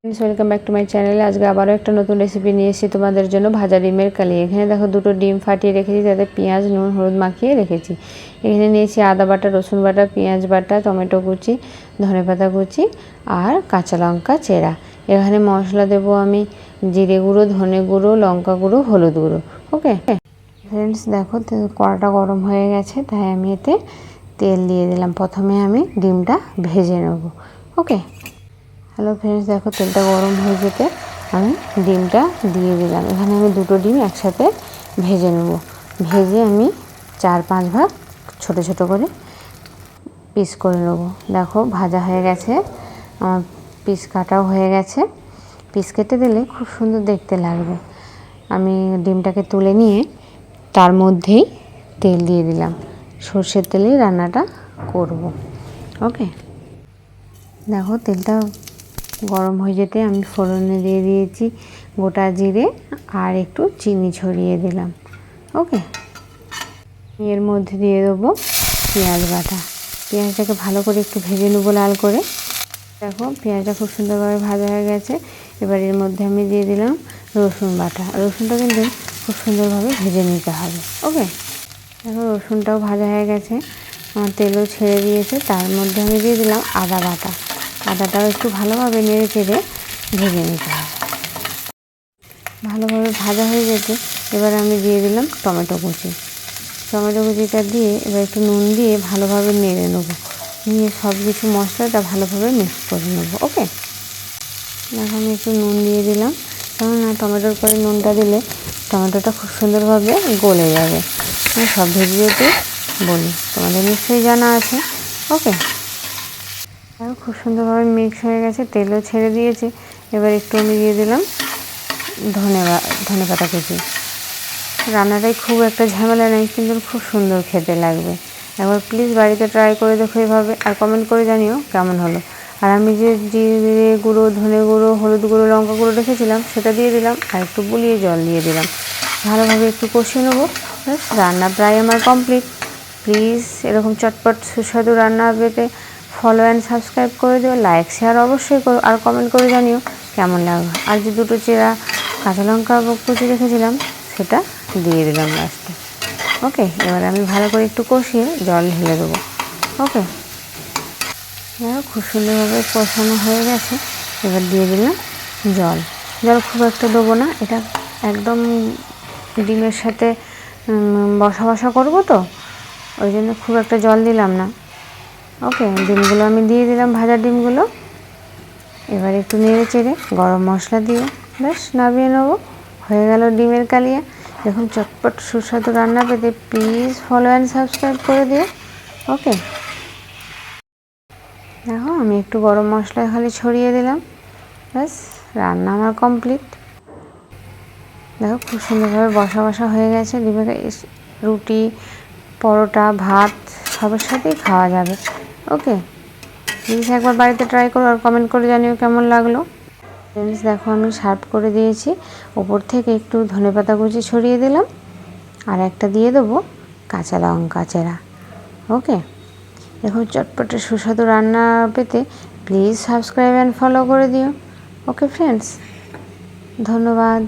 Welcome back to my চ্যানেলে। আজকে আবারও একটা নতুন রেসিপি নিয়ে এসেছি তোমাদের জন্য, ভাজা ডিমের কালিয়া। এখানে দেখো দুটো ডিম ফাটিয়ে রেখেছি, তাতে পেঁয়াজ নুন হলুদ মাখিয়ে রেখেছি। এখানে নিয়েছি আদা বাটা, রসুন বাটা, পেঁয়াজ বাটা, টমেটো কুচি, ধনেপাতা কুচি আর কাঁচা লঙ্কা চেরা। এখানে মশলা দেবো আমি জিরে গুঁড়ো, ধনে গুঁড়ো, লঙ্কা গুঁড়ো, হলুদ গুঁড়ো। ওকে ফ্রেন্ডস, দেখো কড়াটা গরম হয়ে গেছে, তাই আমি এতে তেল দিয়ে দিলাম। প্রথমে আমি ডিমটা ভেজে নেব। ওকে, হ্যালো ফ্রেন্ডস, দেখো তেলটা গরম হয়ে যেতে আমি ডিমটা দিয়ে দিলাম। এখানে আমি দুটো ডিম একসাথে ভেজে নেব। ভেজে আমি 4-5 ভাগ ছোট ছোট করে পিস করে নেব। দেখো ভাজা হয়ে গেছে, আমার পিস কাটাও হয়ে গেছে। পিস কেটে দিলে খুব সুন্দর দেখতে লাগবে। আমি ডিমটাকে তুলে নিয়ে তার মধ্যেই তেল দিয়ে দিলাম। সর্ষের তেলেই রান্নাটা করব। ওকে, দেখো তেলটা গরম হয়ে যেতে আমি ফোড়নে দিয়ে দিয়েছি গোটা জিরে আর একটু চিনি ছড়িয়ে দিলাম। ওকে, এর মধ্যে দিয়ে দেবো পেঁয়াজ বাটা। পেঁয়াজটাকে ভালো করে একটু ভেজে নেবো লাল করে। দেখো পেঁয়াজটা খুব সুন্দরভাবে ভাজা হয়ে গেছে। এবার এর মধ্যে আমি দিয়ে দিলাম রসুন বাটা। রসুনটা কিন্তু খুব সুন্দরভাবে ভেজে নিতে হবে। ওকে, দেখো রসুনটাও ভাজা হয়ে গেছে, আমার তেলও ছেড়ে দিয়েছে। তার মধ্যে আমি দিয়ে দিলাম আদা বাটা। আদাটাও একটু ভালোভাবে নেড়ে চেড়ে ভেজে নিতে হবে। ভালোভাবে ভাজা হয়ে যেতে এবার আমি দিয়ে দিলাম টমেটো কুচি। টমেটো কুচিটা দিয়ে এবার একটু নুন দিয়ে ভালোভাবে নেড়ে নেবো। নিয়ে সব কিছু মশলাটা ভালোভাবে মিক্স করে নেবো। ওকে, এখন আমি একটু নুন দিয়ে দিলাম, কেননা টমেটোর পরে নুনটা দিলে টমেটোটা খুব সুন্দরভাবে গলে যাবে। আমি সব ভিডিওতে বলি, তোমাদের নিশ্চয়ই জানা আছে। ওকে, আর খুব সুন্দরভাবে মিক্স হয়ে গেছে, তেলও ছেড়ে দিয়েছে। এবার একটু আমি দিয়ে দিলাম ধনেপাতা কুচি। রান্নাটাই খুব একটা ঝামেলা নেই, কিন্তু খুব সুন্দর খেতে লাগবে। একবার প্লিজ বাড়িতে ট্রাই করে দেখো এভাবে, আর কমেন্ট করে জানিও কেমন হলো। আর আমি যে জিরে গুঁড়ো, ধনে গুঁড়ো, হলুদ গুঁড়ো, লঙ্কা গুঁড়ো রেখেছিলাম সেটা দিয়ে দিলাম, আর একটু বুলিয়ে জল দিয়ে দিলাম। ভালোভাবে একটু কষিয়ে নেবো। রান্না প্রায় আমার কমপ্লিট। প্লিজ এরকম চটপট সুস্বাদু রান্না পেতে ফলো অ্যান্ড সাবস্ক্রাইব করে দিও, লাইক শেয়ার অবশ্যই করো, আর কমেন্ট করে জানিও কেমন লাগলো। আর যে দুটো চেরা কাঁচা লঙ্কা কুচি রেখেছিলাম সেটা দিয়ে দিলাম লাস্টে। ওকে, এবার আমি ভালো করে একটু কষিয়ে জল ঢেলে দেবো। ওকে, দেখো খুব সুন্দরভাবে কষানো হয়ে গেছে। এবার দিয়ে দিলাম জল। জল খুব একটা দেবো না, এটা একদম ডিমের সাথে বসা বসা করবো তো, ওই জন্য খুব একটা জল দিলাম না। ওকে, ডিমগুলো আমি দিয়ে দিলাম, ভাজা ডিমগুলো। এবার একটু নেড়ে চেড়ে গরম মশলা দিয়ে ব্যাস নামিয়ে নেবো। হয়ে গেল ডিমের কালিয়া। দেখুন চটপট সুস্বাদু রান্না পেতে প্লিজ ফলো অ্যান্ড সাবস্ক্রাইব করে দিও। ওকে, দেখো আমি একটু গরম মশলা খালি ছড়িয়ে দিলাম, ব্যাস রান্না আমার কমপ্লিট। দেখো খুব সুন্দরভাবে বসা বসা হয়ে গেছে। ডিমের রুটি, পরোটা, ভাত সবার সাথেই খাওয়া যাবে। ওকে, প্লিজ একবার বাড়িতে ট্রাই করো, আর কমেন্ট করে জানিও কেমন লাগলো। ফ্রেন্ডস, দেখো আমি সার্ভ করে দিয়েছি। ওপর থেকে একটু ধনেপাতা কুচি ছড়িয়ে দিলাম, আর একটা দিয়ে দেবো কাঁচা লঙ্কা চেরা। ওকে, দেখো চটপটে সুস্বাদু রান্না পেতে প্লিজ সাবস্ক্রাইব অ্যান্ড ফলো করে দিও। ওকে ফ্রেন্ডস, ধন্যবাদ।